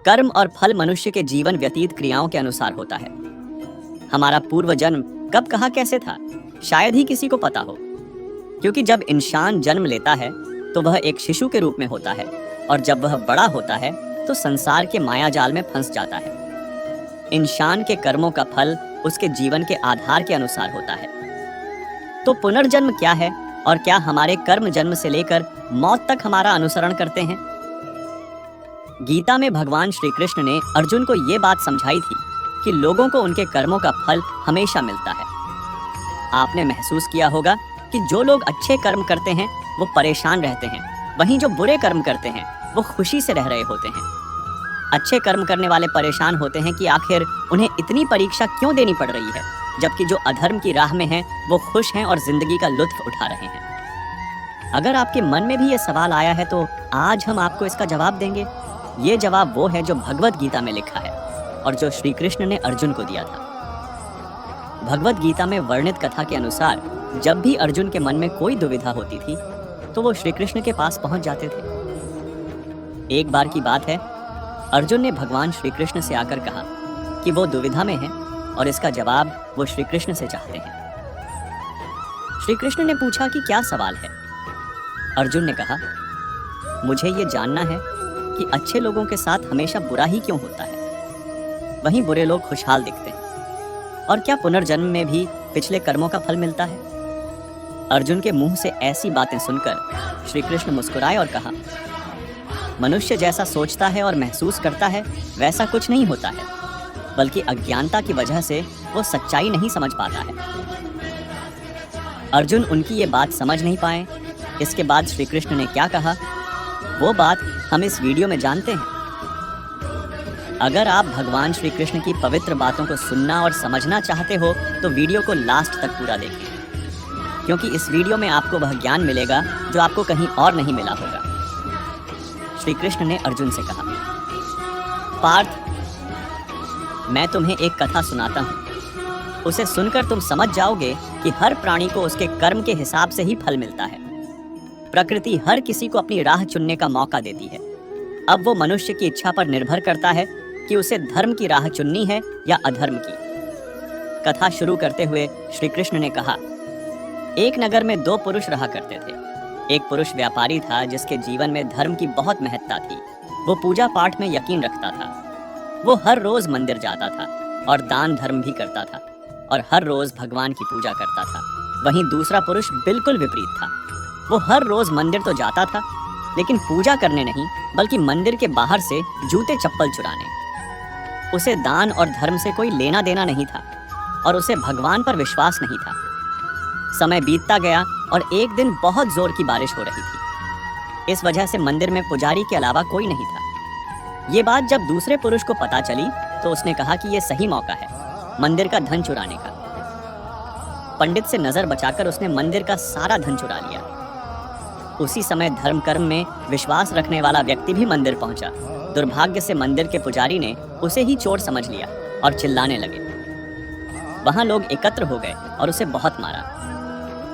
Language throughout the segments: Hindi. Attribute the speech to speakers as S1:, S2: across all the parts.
S1: कर्म और फल मनुष्य के जीवन व्यतीत क्रियाओं के अनुसार होता है। हमारा पूर्व जन्म कब कहाँ कैसे था, शायद ही किसी को पता हो, क्योंकि जब इंसान जन्म लेता है तो वह एक शिशु के रूप में होता है, और जब वह बड़ा होता है तो संसार के मायाजाल में फंस जाता है। इंसान के कर्मों का फल उसके जीवन के आधार के अनुसार होता है। तो पुनर्जन्म क्या है, और क्या हमारे कर्म जन्म से लेकर मौत तक हमारा अनुसरण करते हैं? गीता में भगवान श्री कृष्ण ने अर्जुन को ये बात समझाई थी कि लोगों को उनके कर्मों का फल हमेशा मिलता है। आपने महसूस किया होगा कि जो लोग अच्छे कर्म करते हैं वो परेशान रहते हैं, वहीं जो बुरे कर्म करते हैं वो खुशी से रह रहे होते हैं। अच्छे कर्म करने वाले परेशान होते हैं कि आखिर उन्हें इतनी परीक्षा क्यों देनी पड़ रही है, जबकि जो अधर्म की राह में हैं वो खुश हैं और जिंदगी का लुत्फ उठा रहे हैं। अगर आपके मन में भी ये सवाल आया है तो आज हम आपको इसका जवाब देंगे। ये जवाब वो है जो भगवत गीता में लिखा है और जो श्री कृष्ण ने अर्जुन को दिया था। भगवत गीता में वर्णित कथा के अनुसार जब भी अर्जुन के मन में कोई दुविधा होती थी तो वो श्री कृष्ण के पास पहुंच जाते थे। एक बार की बात है, अर्जुन ने भगवान श्री कृष्ण से आकर कहा कि वो दुविधा में है और इसका जवाब वो श्री कृष्ण से चाहते हैं। श्री कृष्ण ने पूछा कि क्या सवाल है। अर्जुन ने कहा, मुझे ये जानना है कि अच्छे लोगों के साथ हमेशा बुरा ही क्यों होता है, वहीं बुरे लोग खुशहाल दिखते हैं, और क्या पुनर्जन्म में भी पिछले कर्मों का फल मिलता है? अर्जुन के मुंह से ऐसी बातें सुनकर श्री कृष्ण मुस्कुराए और कहा, मनुष्य जैसा सोचता है और महसूस करता है वैसा कुछ नहीं होता है, बल्कि अज्ञानता की वजह से वो सच्चाई नहीं समझ पाता है। अर्जुन उनकी ये बात समझ नहीं पाए। इसके बाद श्री कृष्ण ने क्या कहा, वो बात हम इस वीडियो में जानते हैं। अगर आप भगवान श्री कृष्ण की पवित्र बातों को सुनना और समझना चाहते हो तो वीडियो को लास्ट तक पूरा देखें, क्योंकि इस वीडियो में आपको वह ज्ञान मिलेगा जो आपको कहीं और नहीं मिला होगा। श्री कृष्ण ने अर्जुन से कहा, पार्थ, मैं तुम्हें एक कथा सुनाता हूँ। उसे सुनकर तुम समझ जाओगे कि हर प्राणी को उसके कर्म के हिसाब से ही फल मिलता है। प्रकृति हर किसी को अपनी राह चुनने का मौका देती है। अब वो मनुष्य की इच्छा पर निर्भर करता है कि उसे धर्म की राह चुननी है या अधर्म की। कथा शुरू करते हुए श्री कृष्ण ने कहा, एक नगर में दो पुरुष रहा करते थे। एक पुरुष व्यापारी था जिसके जीवन में धर्म की बहुत महत्ता थी। वो पूजा पाठ में यकीन रखता था। वो हर रोज मंदिर जाता था और दान धर्म भी करता था और हर रोज भगवान की पूजा करता था। वहीं दूसरा पुरुष बिल्कुल विपरीत था। वो हर रोज मंदिर तो जाता था, लेकिन पूजा करने नहीं, बल्कि मंदिर के बाहर से जूते चप्पल चुराने। उसे दान और धर्म से कोई लेना देना नहीं था और उसे भगवान पर विश्वास नहीं था। समय बीतता गया और एक दिन बहुत जोर की बारिश हो रही थी। इस वजह से मंदिर में पुजारी के अलावा कोई नहीं था। ये बात जब दूसरे पुरुष को पता चली तो उसने कहा कि यह सही मौका है मंदिर का धन चुराने का। पंडित से नजर बचाकर उसने मंदिर का सारा धन चुरा लिया। उसी समय धर्म कर्म में विश्वास रखने वाला व्यक्ति भी मंदिर पहुंचा। दुर्भाग्य से मंदिर के पुजारी ने उसे ही चोर समझ लिया और चिल्लाने लगे। वहां लोग एकत्र हो गए और उसे बहुत मारा।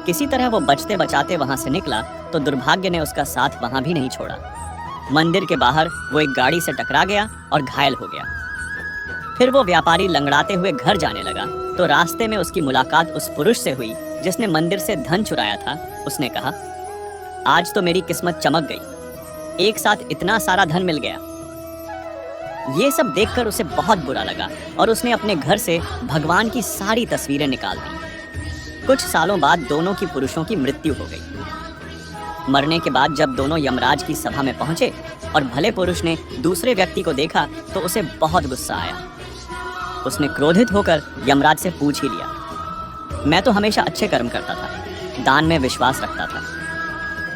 S1: किसी तरह वो बचते बचाते वहां से निकला तो दुर्भाग्य ने उसका साथ वहां भी नहीं छोड़ा। मंदिर के बाहर वो एक गाड़ी से टकरा गया और घायल हो गया। फिर वो व्यापारी लंगड़ाते हुए घर जाने लगा तो रास्ते में उसकी मुलाकात उस पुरुष से हुई जिसने मंदिर से धन चुराया था। उसने कहा, आज तो मेरी किस्मत चमक गई, एक साथ इतना सारा धन मिल गया। ये सब देखकर उसे बहुत बुरा लगा और उसने अपने घर से भगवान की सारी तस्वीरें निकाल दी। कुछ सालों बाद दोनों की पुरुषों की मृत्यु हो गई। मरने के बाद जब दोनों यमराज की सभा में पहुंचे और भले पुरुष ने दूसरे व्यक्ति को देखा तो उसे बहुत गुस्सा आया। उसने क्रोधित होकर यमराज से पूछ ही लिया, मैं तो हमेशा अच्छे कर्म करता था, दान में विश्वास रखता था,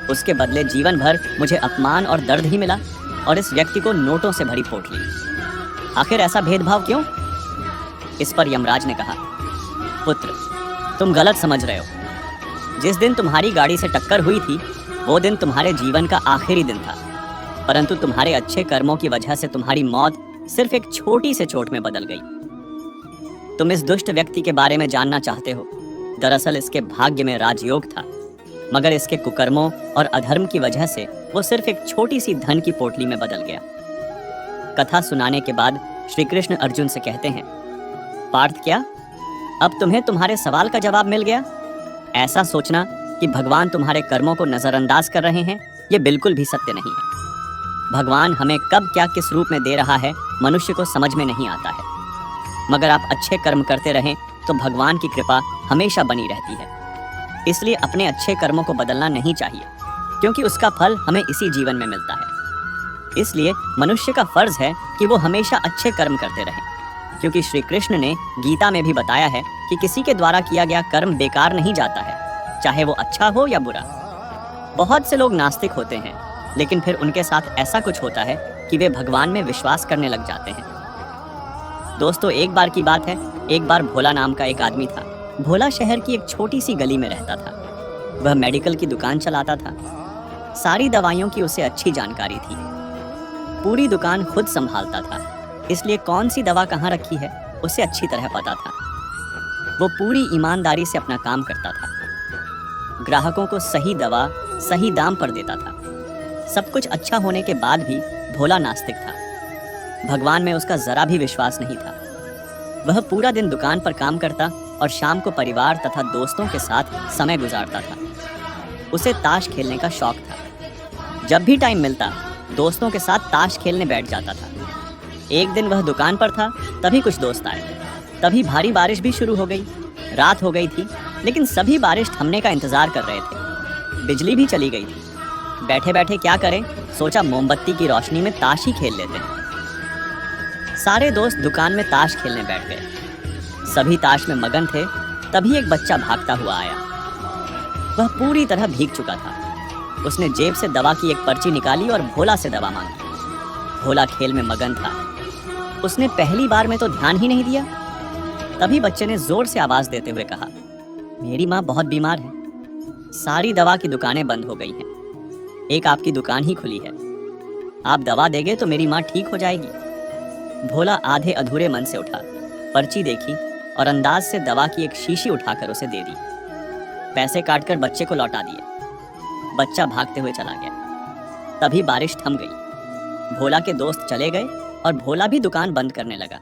S1: उसके बदले जीवन भर मुझे अपमान और दर्द ही मिला और इस व्यक्ति को नोटों से भरी पोटली। आखिर ऐसा भेदभाव क्यों? इस पर यमराज ने कहा, पुत्र, तुम गलत समझ रहे हो। जिस दिन तुम्हारी गाड़ी से टक्कर हुई थी वो दिन तुम्हारे जीवन का आखिरी दिन था, परंतु तुम्हारे अच्छे कर्मों की वजह से तुम्हारी मौत सिर्फ एक छोटी से चोट में बदल गई। तुम इस दुष्ट व्यक्ति के बारे में जानना चाहते हो। दरअसल इसके भाग्य में राजयोग था, मगर इसके कुकर्मों और अधर्म की वजह से वो सिर्फ एक छोटी सी धन की पोटली में बदल गया। कथा सुनाने के बाद श्री कृष्ण अर्जुन से कहते हैं, पार्थ क्या अब तुम्हें तुम्हारे सवाल का जवाब मिल गया? ऐसा सोचना कि भगवान तुम्हारे कर्मों को नजरअंदाज कर रहे हैं, ये बिल्कुल भी सत्य नहीं है। भगवान हमें कब क्या किस रूप में दे रहा है मनुष्य को समझ में नहीं आता है। मगर आप अच्छे कर्म करते रहें तो भगवान की कृपा हमेशा बनी रहती है। इसलिए अपने अच्छे कर्मों को बदलना नहीं चाहिए, क्योंकि उसका फल हमें इसी जीवन में मिलता है। इसलिए मनुष्य का फर्ज है कि वो हमेशा अच्छे कर्म करते रहें, क्योंकि श्री कृष्ण ने गीता में भी बताया है कि किसी के द्वारा किया गया कर्म बेकार नहीं जाता है, चाहे वो अच्छा हो या बुरा। बहुत से लोग नास्तिक होते हैं, लेकिन फिर उनके साथ ऐसा कुछ होता है कि वे भगवान में विश्वास करने लग जाते हैं। दोस्तों, एक बार की बात है, एक बार भोला नाम का एक आदमी था। भोला शहर की एक छोटी सी गली में रहता था। वह मेडिकल की दुकान चलाता था। सारी दवाइयों की उसे अच्छी जानकारी थी। पूरी दुकान खुद संभालता था, इसलिए कौन सी दवा कहाँ रखी है उसे अच्छी तरह पता था। वो पूरी ईमानदारी से अपना काम करता था। ग्राहकों को सही दवा सही दाम पर देता था। सब कुछ अच्छा होने के बाद भी भोला नास्तिक था। भगवान में उसका जरा भी विश्वास नहीं था। वह पूरा दिन दुकान पर काम करता और शाम को परिवार तथा दोस्तों के साथ समय गुजारता था। उसे ताश खेलने का शौक था। जब भी टाइम मिलता दोस्तों के साथ ताश खेलने बैठ जाता था। एक दिन वह दुकान पर था, तभी कुछ दोस्त आए। तभी भारी बारिश भी शुरू हो गई। रात हो गई थी, लेकिन सभी बारिश थमने का इंतजार कर रहे थे। बिजली भी चली गई थी। बैठे बैठे क्या करें, सोचा मोमबत्ती की रोशनी में ताश ही खेल लेते हैं। सारे दोस्त दुकान में ताश खेलने बैठ गए। सभी ताश में मगन थे। तभी एक बच्चा भागता हुआ आया। वह पूरी तरह भीग चुका था। उसने जेब से दवा की एक पर्ची निकाली और भोला से दवा मांगी। भोला खेल में मगन था। उसने पहली बार में तो ध्यान ही नहीं दिया। तभी बच्चे ने जोर से आवाज देते हुए कहा, मेरी माँ बहुत बीमार है। सारी दवा की दुकानें बंद हो गई हैं। एक आपकी दुकान ही खुली है। आप दवा देंगे तो मेरी माँ ठीक हो जाएगी। भोला आधे अधूरे मन से उठा, पर्ची देखी और अंदाज से दवा की एक शीशी उठाकर उसे दे दी। पैसे काटकर बच्चे को लौटा दिए। बच्चा भागते हुए चला गया। तभी बारिश थम गई। भोला के दोस्त चले गए और भोला भी दुकान बंद करने लगा।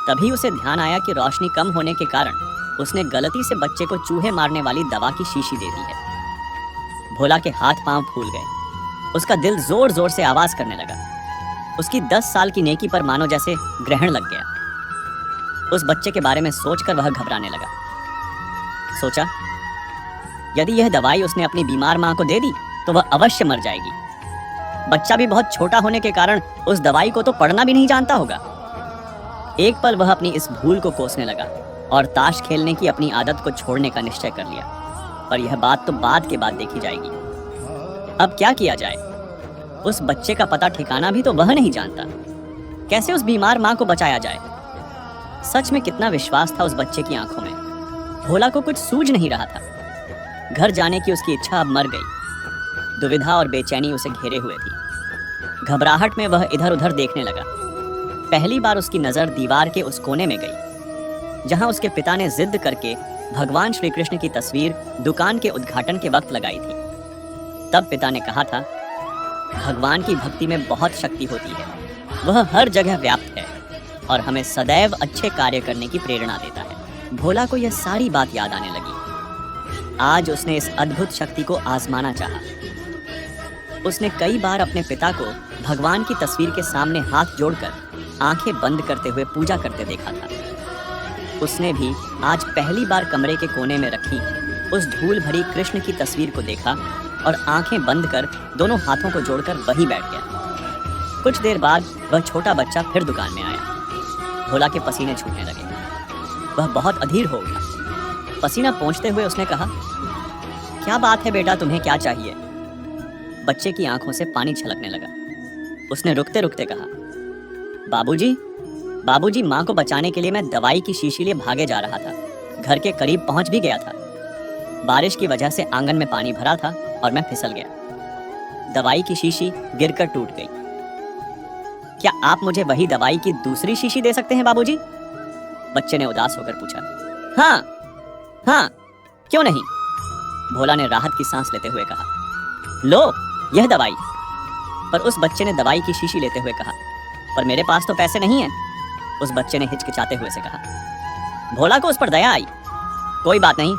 S1: तभी उसे ध्यान आया कि रोशनी कम होने के कारण उसने गलती से बच्चे को चूहे मारने वाली दवा की शीशी दे दी है। भोला के हाथ पांव फूल गए। उसका दिल जोर जोर से आवाज करने लगा। उसकी 10 साल की नेकी पर मानो जैसे ग्रहण लग गया। उस बच्चे के बारे में सोचकर वह घबराने लगा। सोचा, यदि यह दवाई उसने अपनी बीमार मां को दे दी तो वह अवश्य मर जाएगी। बच्चा भी बहुत छोटा होने के कारण उस दवाई को तो पढ़ना भी नहीं जानता होगा। एक पल वह अपनी इस भूल को कोसने लगा और ताश खेलने की अपनी आदत को छोड़ने का निश्चय कर लिया। पर यह बात तो बाद के बाद देखी जाएगी। अब क्या किया जाए? उस बच्चे का पता ठिकाना भी तो वह नहीं जानता। कैसे उस बीमार मां को बचाया जाए? सच में कितना विश्वास था उस बच्चे की आंखों में। भोला को कुछ सूझ नहीं रहा था। घर जाने की उसकी इच्छा अब मर गई। दुविधा और बेचैनी उसे घेरे हुए थी। घबराहट में वह इधर उधर देखने लगा। पहली बार उसकी नजर दीवार के उस कोने में गई जहां उसके पिता ने जिद करके भगवान श्री कृष्ण की तस्वीर दुकान के उद्घाटन के वक्त लगाई थी। तब पिता ने कहा था, भगवान की भक्ति में बहुत शक्ति होती है। वह हर जगह व्याप्त है और हमें सदैव अच्छे कार्य करने की प्रेरणा देता है। भोला को यह सारी बात याद आने लगी। आज उसने इस अद्भुत शक्ति को आजमाना चाहा। उसने कई बार अपने पिता को भगवान की तस्वीर के सामने हाथ जोड़कर आंखें बंद करते हुए पूजा करते देखा था। उसने भी आज पहली बार कमरे के कोने में रखी उस धूल भरी कृष्ण की तस्वीर को देखा और आंखें बंद कर दोनों हाथों को जोड़कर वहीं बैठ गया। कुछ देर बाद वह छोटा बच्चा फिर दुकान में आया। भोला के पसीने छूटने लगे। वह बहुत अधीर हो उठा। पसीना पोंछते हुए उसने कहा, क्या बात है बेटा, तुम्हें क्या चाहिए? बच्चे की आंखों से पानी छलकने लगा। उसने रुकते रुकते कहा, बाबूजी, माँ को बचाने के लिए मैं दवाई की शीशी लिए भागे जा रहा था। घर के करीब पहुंच भी गया था। बारिश की वजह से आंगन में पानी भरा था और मैं फिसल गया। दवाई की शीशी गिरकर टूट गई। क्या आप मुझे वही दवाई की दूसरी शीशी दे सकते हैं बाबूजी? बच्चे ने उदास होकर पूछा। हाँ, क्यों नहीं? भोला ने राहत की सांस लेते हुए कहा। लो, यह दवाई। पर उस बच्चे ने दवाई की शीशी लेते हुए कहा, पर मेरे पास तो पैसे नहीं हैं, उस बच्चे ने हिचकिचाते हुए से कहा। भोला को उस पर दया आई। कोई बात नहीं,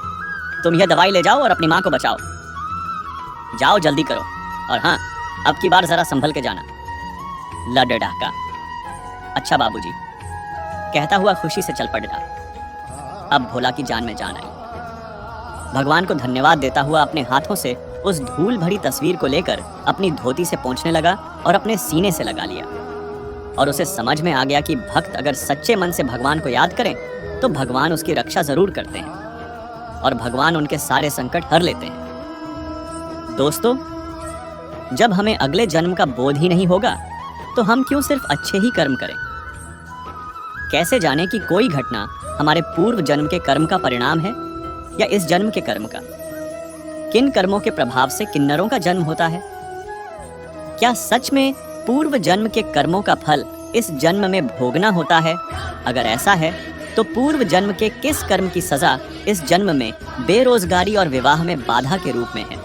S1: तुम यह दवाई ले जाओ और अपनी माँ को बचाओ। जाओ जल्दी करो, और हाँ, अब की बार जरा संभल के जाना। लड़ डाका। अच्छा बाबूजी, कहता हुआ खुशी से चल पड़ा। अब भोला की जान में जान आई। भगवान को धन्यवाद देता हुआ अपने हाथों से उस धूल भरी तस्वीर को लेकर अपनी धोती से पोंछने लगा और अपने सीने से लगा लिया। और उसे समझ में आ गया कि भक्त अगर सच्चे मन से भगवान को याद करें तो भगवान उसकी रक्षा जरूर करते हैं और भगवान उनके सारे संकट हर लेते हैं। दोस्तों, जब हमें अगले जन्म का बोध ही नहीं होगा तो हम क्यों सिर्फ अच्छे ही कर्म करें? कैसे जाने कि कोई घटना हमारे पूर्व जन्म के कर्म का परिणाम है या इस जन्म के कर्म का? किन कर्मों के प्रभाव से किन्नरों का जन्म होता है? क्या सच में पूर्व जन्म के कर्मों का फल इस जन्म में भोगना होता है? अगर ऐसा है तो पूर्व जन्म के किस कर्म की सजा इस जन्म में बेरोजगारी और विवाह में बाधा के रूप में है?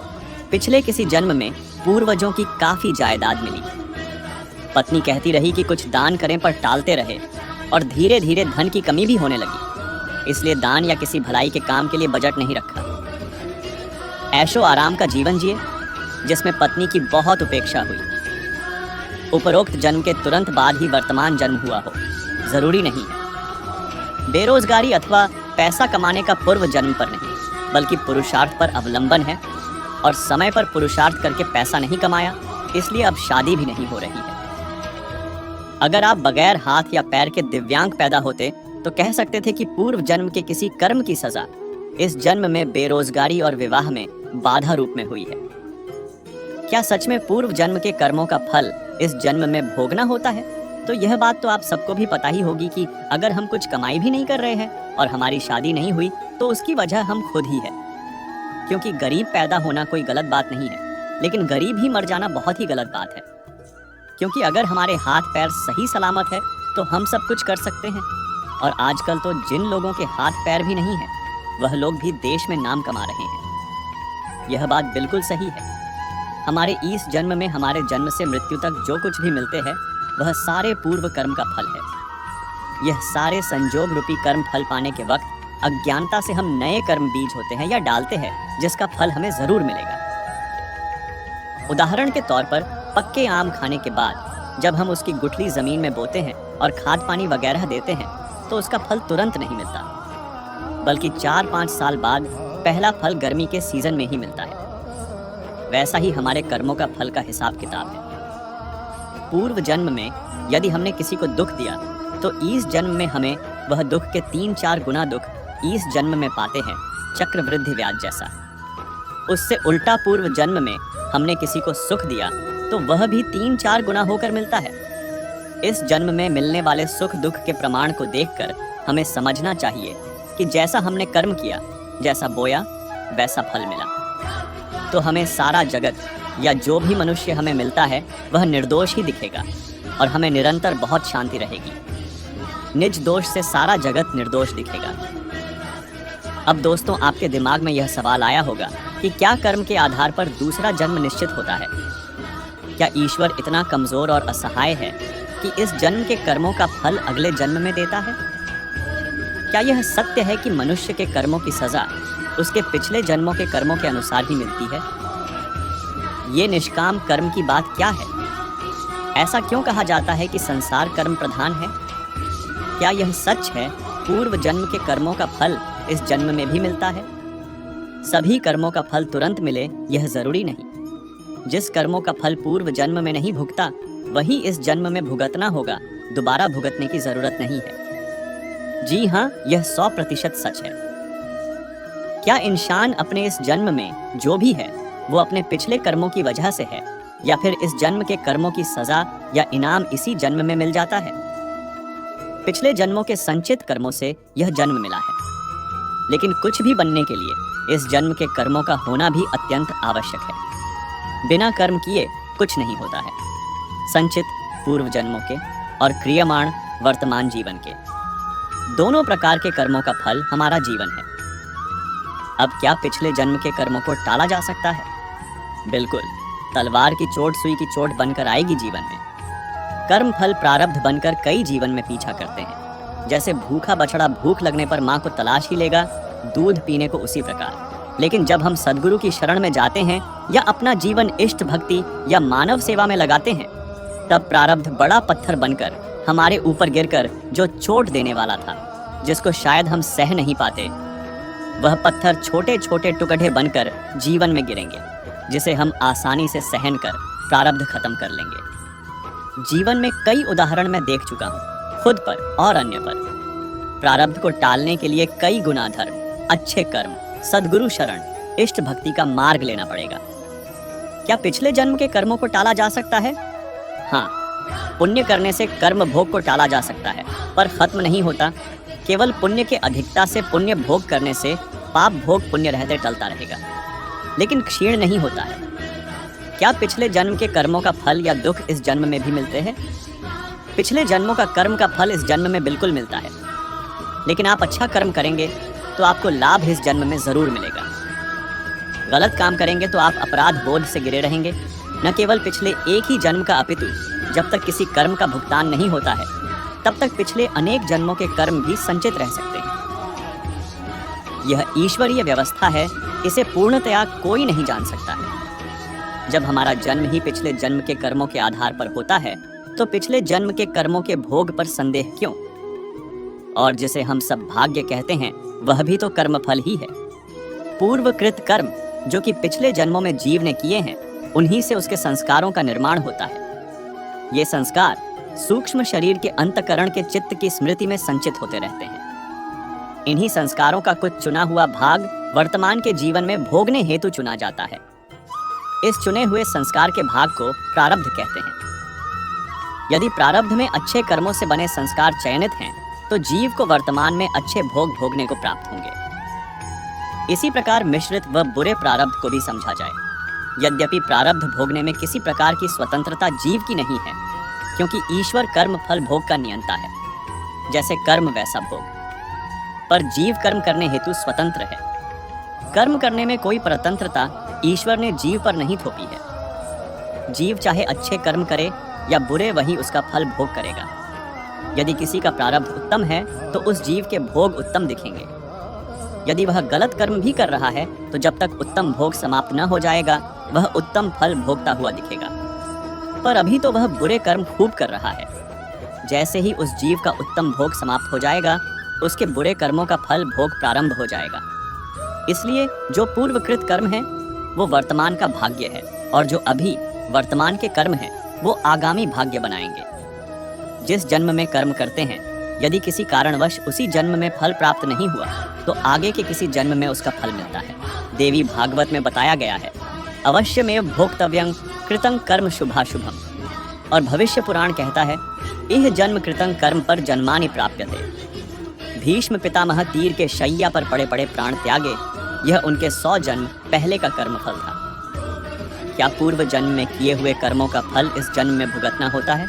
S1: पिछले किसी जन्म में पूर्वजों की काफी जायदाद मिली। पत्नी कहती रही कि कुछ दान करें, पर टालते रहे और धीरे धीरे धन की कमी भी होने लगी। इसलिए दान या किसी भलाई के काम के लिए बजट नहीं रखा। ऐशो आराम का जीवन जिए जिसमें पत्नी की बहुत उपेक्षा हुई। उपरोक्त जन्म के तुरंत बाद ही वर्तमान जन्म हुआ हो, जरूरी नहीं है। बेरोजगारी अथवा पैसा कमाने का पूर्व जन्म पर नहीं, बल्कि पुरुषार्थ पर अवलंबन है। और समय पर पुरुषार्थ करके पैसा नहीं कमाया, इसलिए अब शादी भी नहीं हो रही है। अगर आप बगैर हाथ या पैर के दिव्यांग पैदा होते तो कह सकते थे कि पूर्व जन्म के किसी कर्म की सजा इस जन्म में बेरोजगारी और विवाह में बाधा रूप में हुई है। क्या सच में पूर्व जन्म के कर्मों का फल इस जन्म में भोगना होता है? तो यह बात तो आप सबको भी पता ही होगी कि अगर हम कुछ कमाई भी नहीं कर रहे हैं और हमारी शादी नहीं हुई तो उसकी वजह हम खुद ही है। क्योंकि गरीब पैदा होना कोई गलत बात नहीं है, लेकिन गरीब ही मर जाना बहुत ही गलत बात है। क्योंकि अगर हमारे हाथ पैर सही सलामत है तो हम सब कुछ कर सकते हैं। और आजकल तो जिन लोगों के हाथ पैर भी नहीं है वह लोग भी देश में नाम कमा रहे हैं। यह बात बिल्कुल सही है। हमारे इस जन्म में हमारे जन्म से मृत्यु तक जो कुछ भी मिलते हैं वह सारे पूर्व कर्म का फल है। यह सारे संजोग रूपी कर्म फल पाने के वक्त अज्ञानता से हम नए कर्म बीज होते हैं या डालते हैं जिसका फल हमें जरूर मिलेगा। उदाहरण के तौर पर पक्के आम खाने के बाद जब हम उसकी गुठली जमीन में बोते हैं और खाद पानी वगैरह देते हैं तो उसका फल तुरंत नहीं मिलता, बल्कि 4-5 साल बाद पहला फल गर्मी के सीजन में ही मिलता है। वैसा ही हमारे कर्मों का फल का हिसाब किताब है। पूर्व जन्म में यदि हमने किसी को दुख दिया तो इस जन्म में हमें वह दुख के 3-4 गुना दुख इस जन्म में पाते हैं, चक्रवृद्धि ब्याज जैसा। उससे उल्टा पूर्व जन्म में हमने किसी को सुख दिया तो वह भी 3-4 गुना होकर मिलता है। इस जन्म में मिलने वाले सुख दुख के प्रमाण को देखकर हमें समझना चाहिए कि जैसा हमने कर्म किया, जैसा बोया वैसा फल मिला। तो हमें सारा जगत या जो भी मनुष्य हमें मिलता है वह निर्दोष ही दिखेगा और हमें निरंतर बहुत शांति रहेगी। निज दोष से सारा जगत निर्दोष दिखेगा। अब दोस्तों, आपके दिमाग में यह सवाल आया होगा कि क्या कर्म के आधार पर दूसरा जन्म निश्चित होता है? क्या ईश्वर इतना कमजोर और असहाय है कि इस जन्म के कर्मों का फल अगले जन्म में देता है? क्या यह सत्य है कि मनुष्य के कर्मों की सजा उसके पिछले जन्मों के कर्मों के अनुसार ही मिलती है? ये निष्काम कर्म की बात क्या है? ऐसा क्यों कहा जाता है कि संसार कर्म प्रधान है? क्या यह सच है पूर्व जन्म के कर्मों का फल इस जन्म में भी मिलता है? सभी कर्मों का फल तुरंत मिले यह जरूरी नहीं। जिस कर्मों का फल पूर्व जन्म में नहीं भुगता वही इस जन्म में भुगतना होगा, दोबारा भुगतने की जरूरत नहीं है। जी हाँ, यह 100% सच है। क्या इंसान अपने इस जन्म में जो भी है वो अपने पिछले कर्मों की वजह से है या फिर इस जन्म के कर्मों की सजा या इनाम इसी जन्म में मिल जाता है? पिछले जन्मों के संचित कर्मों से यह जन्म मिला है, लेकिन कुछ भी बनने के लिए इस जन्म के कर्मों का होना भी अत्यंत आवश्यक है। बिना कर्म किए कुछ नहीं होता है। संचित पूर्व जन्मों के और क्रियमाण वर्तमान जीवन के दोनों प्रकार के कर्मों का फल हमारा जीवन है। अब क्या पिछले जन्म के कर्मों को टाला जा सकता है? बिल्कुल, तलवार की चोट सुई की चोट बनकर आएगी जीवन में। कर्म फल प्रारब्ध बनकर कई जीवन में पीछा करते हैं। जैसे भूखा बछड़ा भूख लगने पर माँ को तलाश ही लेगा, दूध पीने को उसी प्रकार। लेकिन जब हम सदगुरु की शरण में जाते हैं या अपना जीवन इष्ट भक्ति या मानव सेवा में लगाते हैं, तब प्रारब्ध बड़ा पत्थर बनकर हमारे ऊपर गिरकर जो चोट देने वाला था, जिसको शायद हम सह नहीं पाते, वह पत्थर छोटे छोटे टुकड़े बनकर जीवन में गिरेंगे, जिसे हम आसानी से सहन कर प्रारब्ध खत्म कर लेंगे। जीवन में कई उदाहरण मैं देख चुका हूँ, खुद पर और अन्य पर। प्रारब्ध को टालने के लिए कई गुना धर्म, अच्छे कर्म, सद्गुरु शरण, इष्ट भक्ति का मार्ग लेना पड़ेगा। क्या पिछले जन्म के कर्मों को टाला जा सकता है? हाँ, पुण्य करने से कर्म भोग को टाला जा सकता है, पर खत्म नहीं होता। केवल पुण्य के अधिकता से पुण्य भोग करने से पाप भोग पुण्य रहते टलता रहेगा, लेकिन क्षीण नहीं होता है। क्या पिछले जन्म के कर्मों का फल या दुख इस जन्म में भी मिलते हैं? पिछले जन्मों का कर्म का फल इस जन्म में बिल्कुल मिलता है, लेकिन आप अच्छा कर्म करेंगे तो आपको लाभ इस जन्म में जरूर मिलेगा। गलत काम करेंगे तो आप अपराध बोध से गिरे रहेंगे। न केवल पिछले एक ही जन्म का, अपितु जब तक किसी कर्म का भुगतान नहीं होता है, तब तक पिछले अनेक जन्मों के कर्म भी संचित रह सकते हैं। यह ईश्वरीय व्यवस्था है, इसे पूर्णतया कोई नहीं जान सकता है। जब हमारा जन्म ही पिछले जन्म के कर्मों के आधार पर होता है, तो पिछले जन्म के कर्मों के भोग पर संदेह क्यों? और जिसे हम सब भाग्य कहते हैं, वह भी तो कर्मफल ही है। पूर्वकृत कर्म जो कि पिछले जन्मों में जीव ने किए हैं, उन्हीं से उसके संस्कारों का निर्माण होता है। ये संस्कार सूक्ष्म शरीर के अंतकरण के चित्त की स्मृति में संचित होते रहते हैं। इन्हीं संस्कारों का कुछ चुना हुआ भाग वर्तमान के जीवन में भोगने हेतु चुना जाता है। इस चुने हुए संस्कार के भाग को प्रारब्ध कहते हैं। यदि प्रारब्ध में अच्छे कर्मों से बने संस्कार चयनित हैं, तो जीव को वर्तमान में अच्छे भोग भोगने को प्राप्त होंगे। इसी प्रकार मिश्रित व बुरे प्रारब्ध को भी समझा जाए। यद्यपि प्रारब्ध भोगने में किसी प्रकार की स्वतंत्रता जीव की नहीं है, क्योंकि ईश्वर कर्म फल भोग का नियंता है। जैसे कर्म वैसा भोग, पर जीव कर्म करने हेतु स्वतंत्र है। कर्म करने में कोई परतंत्रता ईश्वर ने जीव पर नहीं थोपी है। जीव चाहे अच्छे कर्म करे या बुरे, वही उसका फल भोग करेगा। यदि किसी का प्रारब्ध उत्तम है, तो उस जीव के भोग उत्तम दिखेंगे। यदि वह गलत कर्म भी कर रहा है, तो जब तक उत्तम भोग समाप्त न हो जाएगा, वह उत्तम फल भोगता हुआ दिखेगा। पर अभी तो वह बुरे कर्म खूब कर रहा है। जैसे ही उस जीव का उत्तम भोग समाप्त हो जाएगा, उसके बुरे कर्मों का फल भोग प्रारंभ हो जाएगा। इसलिए जो पूर्वकृत कर्म है, वो वर्तमान का भाग्य है, और जो अभी वर्तमान के कर्म हैं, वो आगामी भाग्य बनाएंगे। जिस जन्म में कर्म करते हैं, यदि किसी कारणवश उसी जन्म में फल प्राप्त नहीं हुआ, तो आगे के किसी जन्म में उसका फल मिलता है। देवी भागवत में बताया गया है, अवश्यमेव भोक्तव्यं कृतं कर्म शुभाशुभम। और भविष्य पुराण कहता है, इह जन्म कृतं कर्म पर जन्मानि प्राप्यते। भीष्म पितामह तीर के शैया पर पड़े पड़े प्राण त्यागे, यह उनके 100 जन्म पहले का कर्मफल था। क्या पूर्व जन्म में किए हुए कर्मों का फल इस जन्म में भुगतना होता है?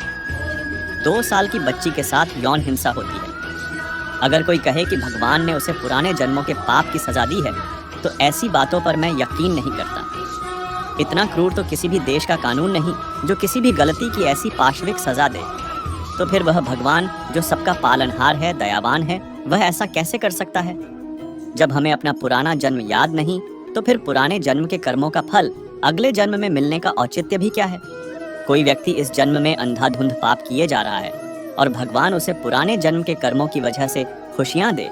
S1: 2 साल की बच्ची के साथ यौन हिंसा होती है। अगर कोई कहे कि भगवान ने उसे पुराने जन्मों के पाप की सजा दी है, तो ऐसी बातों पर मैं यकीन नहीं करता। इतना क्रूर तो किसी भी देश का कानून नहीं, जो किसी भी गलती की ऐसी पाशविक सजा दे। तो फिर वह भगवान जो सबका पालनहार है, दयावान है, वह ऐसा कैसे कर सकता है? जब हमें अपना पुराना जन्म याद नहीं, तो फिर पुराने जन्म के कर्मों का फल अगले जन्म में मिलने का औचित्य भी क्या है? कोई व्यक्ति इस जन्म में अंधाधुंध पाप किए जा रहा है और भगवान उसे पुराने जन्म के कर्मों की वजह से खुशियां दे,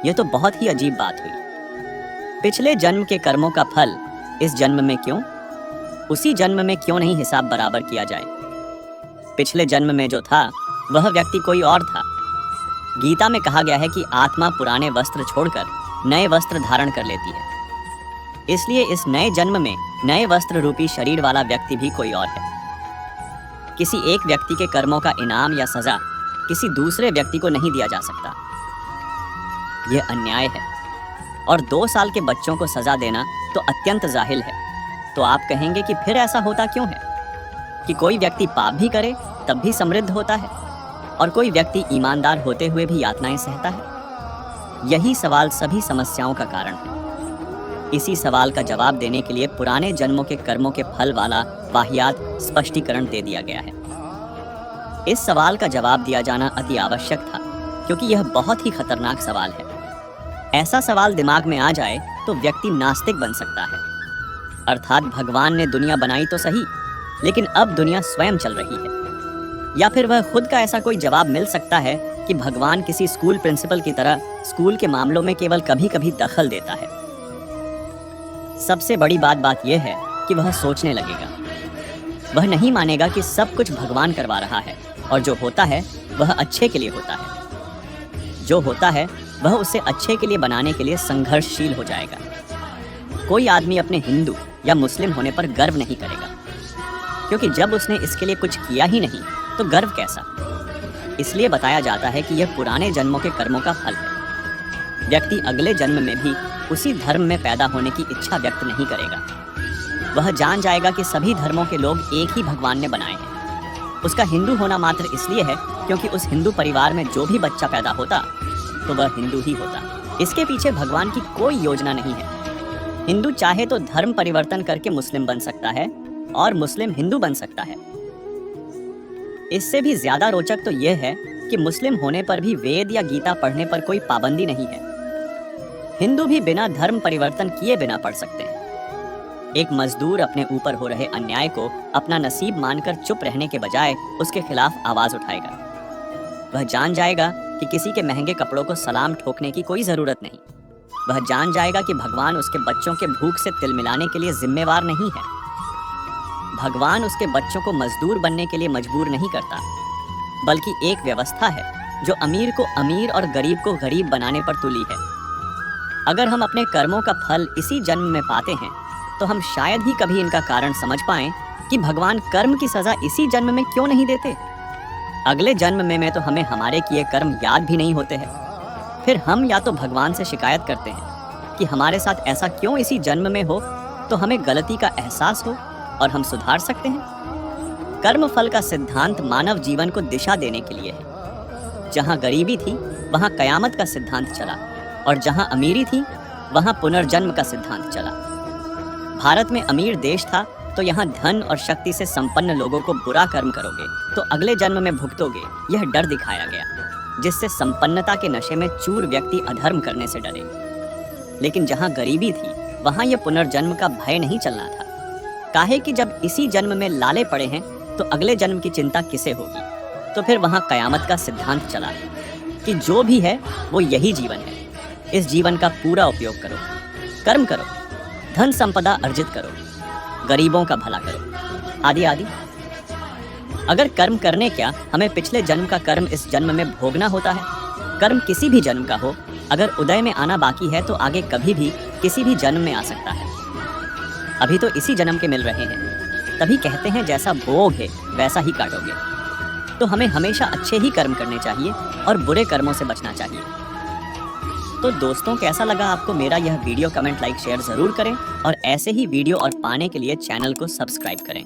S1: यह तो बहुत ही अजीब बात हुई। पिछले जन्म के कर्मों का फल इस जन्म में क्यों? उसी जन्म में क्यों नहीं हिसाब बराबर किया जाए? पिछले जन्म में जो था, वह व्यक्ति कोई और था। गीता में कहा गया है कि आत्मा पुराने वस्त्र छोड़कर नए वस्त्र धारण कर लेती है। इसलिए इस नए जन्म में नए वस्त्र रूपी शरीर वाला व्यक्ति भी कोई और है। किसी एक व्यक्ति के कर्मों का इनाम या सजा किसी दूसरे व्यक्ति को नहीं दिया जा सकता। यह अन्याय है, और 2 साल के बच्चों को सजा देना तो अत्यंत जाहिल है। तो आप कहेंगे कि फिर ऐसा होता क्यों है कि कोई व्यक्ति पाप भी करे तब भी समृद्ध होता है, और कोई व्यक्ति ईमानदार होते हुए भी यातनाएं सहता है? यही सवाल सभी समस्याओं का कारण है। इसी सवाल का जवाब देने के लिए पुराने जन्मों के कर्मों के फल वाला वाहियात स्पष्टीकरण दे दिया गया है। इस सवाल का जवाब दिया जाना अति आवश्यक था, क्योंकि यह बहुत ही खतरनाक सवाल है। ऐसा सवाल दिमाग में आ जाए तो व्यक्ति नास्तिक बन सकता है। अर्थात भगवान ने दुनिया बनाई तो सही, लेकिन अब दुनिया स्वयं चल रही है। या फिर वह खुद का ऐसा कोई जवाब मिल सकता है कि भगवान किसी स्कूल प्रिंसिपल की तरह स्कूल के मामलों में केवल कभी कभी दखल देता है। सबसे बड़ी बात यह है कि वह सोचने लगेगा। वह नहीं मानेगा कि सब कुछ भगवान करवा रहा है, और जो होता है वह अच्छे के लिए होता है। जो होता है वह उसे अच्छे के लिए बनाने के लिए संघर्षशील हो जाएगा। कोई आदमी अपने हिंदू या मुस्लिम होने पर गर्व नहीं करेगा, क्योंकि जब उसने इसके लिए कुछ किया ही नहीं तो गर्व कैसा। इसलिए बताया जाता है कि यह पुराने जन्मों के कर्मों का फल है। व्यक्ति अगले जन्म में भी उसी धर्म में पैदा होने की इच्छा व्यक्त नहीं करेगा। वह जान जाएगा कि सभी धर्मों के लोग एक ही भगवान ने बनाए हैं। उसका हिंदू होना मात्र इसलिए है क्योंकि उस हिंदू परिवार में जो भी बच्चा पैदा होता तो वह हिंदू ही होता। इसके पीछे भगवान की कोई योजना नहीं है। हिंदू चाहे तो धर्म परिवर्तन करके मुस्लिम बन सकता है और मुस्लिम हिंदू बन सकता है। इससे भी ज्यादा रोचक तो यह है कि मुस्लिम होने पर भी वेद या गीता पढ़ने पर कोई पाबंदी नहीं है। हिंदू भी बिना धर्म परिवर्तन किए बिना पढ़ सकते हैं। एक मजदूर अपने ऊपर हो रहे अन्याय को अपना नसीब मानकर चुप रहने के बजाय उसके खिलाफ आवाज उठाएगा। वह जान जाएगा कि किसी के महंगे कपड़ों को सलाम ठोकने की कोई जरूरत नहीं। वह जान जाएगा कि भगवान उसके बच्चों के भूख से तिल मिलाने के लिए जिम्मेवार नहीं है। भगवान उसके बच्चों को मजदूर बनने के लिए मजबूर नहीं करता, बल्कि एक व्यवस्था है जो अमीर को अमीर और गरीब को गरीब बनाने पर तुली है। अगर हम अपने कर्मों का फल इसी जन्म में पाते हैं तो हम शायद ही कभी इनका कारण समझ पाएं कि भगवान कर्म की सजा इसी जन्म में क्यों नहीं देते। अगले जन्म में तो हमें हमारे किए कर्म याद भी नहीं होते हैं। फिर हम या तो भगवान से शिकायत करते हैं कि हमारे साथ ऐसा क्यों इसी जन्म में हो, तो हमें गलती का एहसास हो और हम सुधार सकते हैं। कर्म फल का सिद्धांत मानव जीवन को दिशा देने के लिए है। जहां गरीबी थी वहां कयामत का सिद्धांत चला, और जहां अमीरी थी वहां पुनर्जन्म का सिद्धांत चला। भारत में अमीर देश था तो यहाँ धन और शक्ति से संपन्न लोगों को बुरा कर्म करोगे तो अगले जन्म में भुगतोगे, यह डर दिखाया गया, जिससे संपन्नता के नशे में चूर व्यक्ति अधर्म करने से डरे। लेकिन जहाँ गरीबी थी वहाँ यह पुनर्जन्म का भय नहीं चलना था। काहे कि जब इसी जन्म में लाले पड़े हैं तो अगले जन्म की चिंता किसे होगी। तो फिर वहाँ कयामत का सिद्धांत चला कि जो भी है वो यही जीवन है, इस जीवन का पूरा उपयोग करो, कर्म करो, धन संपदा अर्जित करो, गरीबों का भला करो, आदि आदि। अगर कर्म करने क्या, हमें पिछले जन्म का कर्म इस जन्म में भोगना होता है। कर्म किसी भी जन्म का हो, अगर उदय में आना बाकी है तो आगे कभी भी किसी भी जन्म में आ सकता है। अभी तो इसी जन्म के मिल रहे हैं, तभी कहते हैं जैसा बोओगे वैसा ही काटोगे। तो हमें हमेशा अच्छे ही कर्म करने चाहिए और बुरे कर्मों से बचना चाहिए। तो दोस्तों, कैसा लगा आपको मेरा यह वीडियो? कमेंट, लाइक, शेयर जरूर करें और ऐसे ही वीडियो और पाने के लिए चैनल को सब्सक्राइब करें।